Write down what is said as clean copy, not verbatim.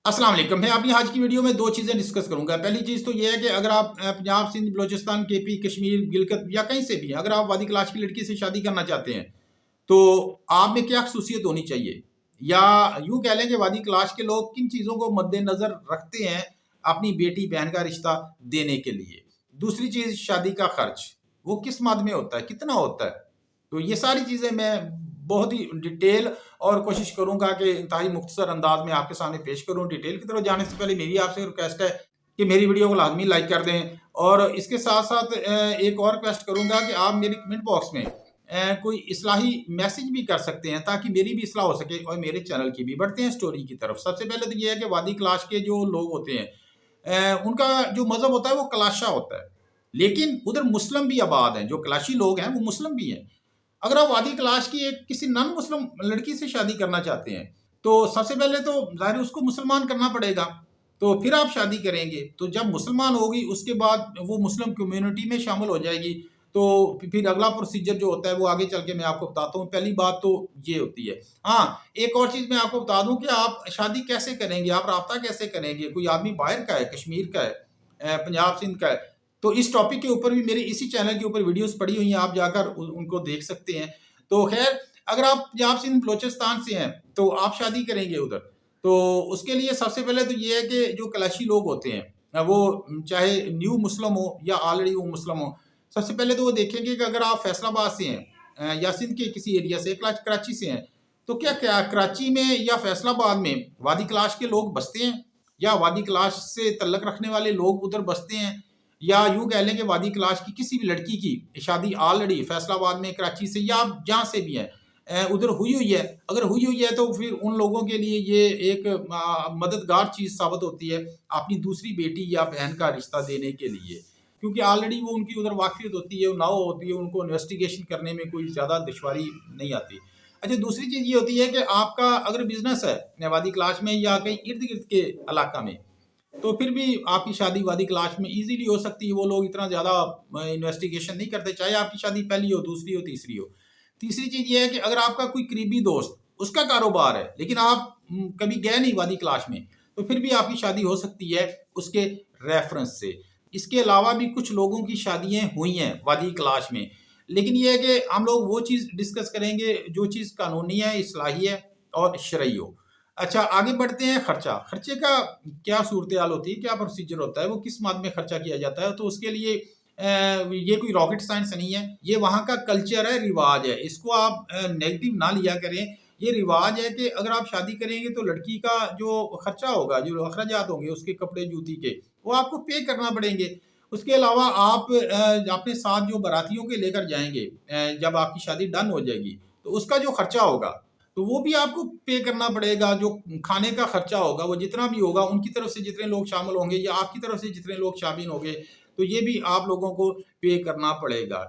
अस्सलाम वालेकुम। मैं अपनी आज की वीडियो में 2 चीज़ें डिस्कस करूँगा। पहली चीज़ तो ये है कि अगर आप पंजाब, सिंध, बलूचिस्तान, केपी, कश्मीर, गिलगित या कहीं से भी अगर आप वादी क्लास की लड़की से शादी करना चाहते हैं, तो आप में क्या ख़ुसूसियत होनी चाहिए? या यूँ कह लें कि वादी क्लास के लोग किन चीज़ों को मद्देनज़र रखते हैं अपनी बेटी-बहन का रिश्ता देने के लिए? दूसरी चीज़ शादी का खर्च, वो किस मद में होता है, कितना होता है? तो ये सारी चीज़ें मैं बहुत ही डिटेल और कोशिश करूँगा कि इंतहाई मुख्तसर अंदाज में आपके सामने पेश करूँ। डिटेल की तरफ जाने से पहले मेरी आपसे रिक्वेस्ट है कि मेरी वीडियो को लाज़मी लाइक कर दें और इसके साथ-साथ एक और रिक्वेस्ट करूँगा कि आप मेरे कमेंट बॉक्स में कोई इस्लाही मैसेज भी कर सकते हैं ताकि मेरी भी इस्लाह हो सके और मेरे चैनल की भी। बढ़ते हैं स्टोरी की तरफ। सबसे पहले तो ये है कि वादी क्लास के जो लोग होते हैं उनका जो मज़हब होता है वो कलाशा होता है। लेकिन उधर मुस्लिम भी आबाद हैं, जो कलाशी लोग हैं वो मुस्लिम भी हैं। अगर आप वादी क्लास की एक किसी नॉन मुस्लिम लड़की से शादी करना चाहते हैं, तो सबसे पहले तो ज़ाहिर है उसको मुसलमान करना पड़ेगा, तो फिर आप शादी करेंगे। तो जब मुसलमान होगी उसके बाद वो मुस्लिम कम्युनिटी में शामिल हो जाएगी, तो फिर अगला प्रोसीजर जो होता है वो आगे चल के मैं आपको बताता हूँ। पहली बात तो ये होती है। हाँ, एक और चीज़ मैं आपको बता दूँ कि आप शादी कैसे करेंगे, आप राब्ता कैसे करेंगे? कोई आदमी बाहर का है, कश्मीर का है, पंजाब सिंध का है, तो इस टॉपिक के ऊपर भी मेरे इसी चैनल के ऊपर वीडियोस पड़ी हुई हैं, आप जाकर उनको देख सकते हैं। तो खैर, अगर आप पंजाब सिंध बलोचिस्तान से हैं, तो आप शादी करेंगे उधर, तो उसके लिए सबसे पहले तो ये है कि जो कलाशी लोग होते हैं वो चाहे न्यू मुस्लिम हो या ऑलरेडी वो मुस्लिम हो, सबसे पहले तो वो देखेंगे कि अगर आप फैसलाबाद से हैं या सिंध के किसी एरिया से, कराची से हैं, तो क्या क्या कराची में या फैसलाबाद में वादी क्लास के लोग बसते हैं? या वादी क्लास से तल्लक रखने वाले लोग उधर बसते हैं? या यूँ कह लें कि वादी क्लास की किसी भी लड़की की शादी ऑलरेडी फैसलाबाद में, कराची से या आप जहाँ से भी हैं उधर हुई हुई है। अगर हुई हुई है तो फिर उन लोगों के लिए ये एक मददगार चीज़ साबित होती है अपनी दूसरी बेटी या बहन का रिश्ता देने के लिए। क्योंकि ऑलरेडी वो उनकी उधर वाक़फ़ियत होती है, नाव होती है, उनको इन्वेस्टिगेशन करने में कोई ज़्यादा दुश्वारी नहीं आती। अच्छा, दूसरी चीज़ ये होती है कि आपका अगर बिज़नेस है वादी क्लास में या कहीं इर्द-गिर्द के इलाका में, तो फिर भी आपकी शादी वादी क्लास में ईज़िली हो सकती है। वो लोग इतना ज़्यादा इन्वेस्टिगेशन नहीं करते, चाहे आपकी शादी पहली हो, दूसरी हो, तीसरी हो। तीसरी चीज़ ये है कि अगर आपका कोई करीबी दोस्त, उसका कारोबार है, लेकिन आप कभी गए नहीं वादी क्लास में, तो फिर भी आपकी शादी हो सकती है उसके रेफ़रेंस से। इसके अलावा भी कुछ लोगों की शादियाँ हुई हैं वादी क्लास में। लेकिन ये है कि हम लोग वो चीज़ डिस्कस करेंगे जो चीज़ कानूनी है, इस्लाही है और शरई हो। अच्छा, आगे बढ़ते हैं खर्चा। खर्चे का क्या सूरत-ए-हाल होती है, क्या प्रोसीजर होता है, वो किस मद में खर्चा किया जाता है? तो उसके लिए ये कोई रॉकेट साइंस नहीं है, ये वहाँ का कल्चर है, रिवाज है। इसको आप नेगेटिव ना लिया करें। ये रिवाज है कि अगर आप शादी करेंगे तो लड़की का जो खर्चा होगा, जो अखराजात होंगे उसके कपड़े, जूती के, वो आपको पे करना पड़ेंगे। उसके अलावा आप अपने साथ जो बारातियों के लेकर जाएँगे जब आपकी शादी डन हो जाएगी, तो उसका जो खर्चा होगा तो वो भी आपको पे करना पड़ेगा। जो खाने का खर्चा होगा वो जितना भी होगा, उनकी तरफ से जितने लोग शामिल होंगे या आपकी तरफ से जितने लोग शामिल होंगे, तो ये भी आप लोगों को पे करना पड़ेगा।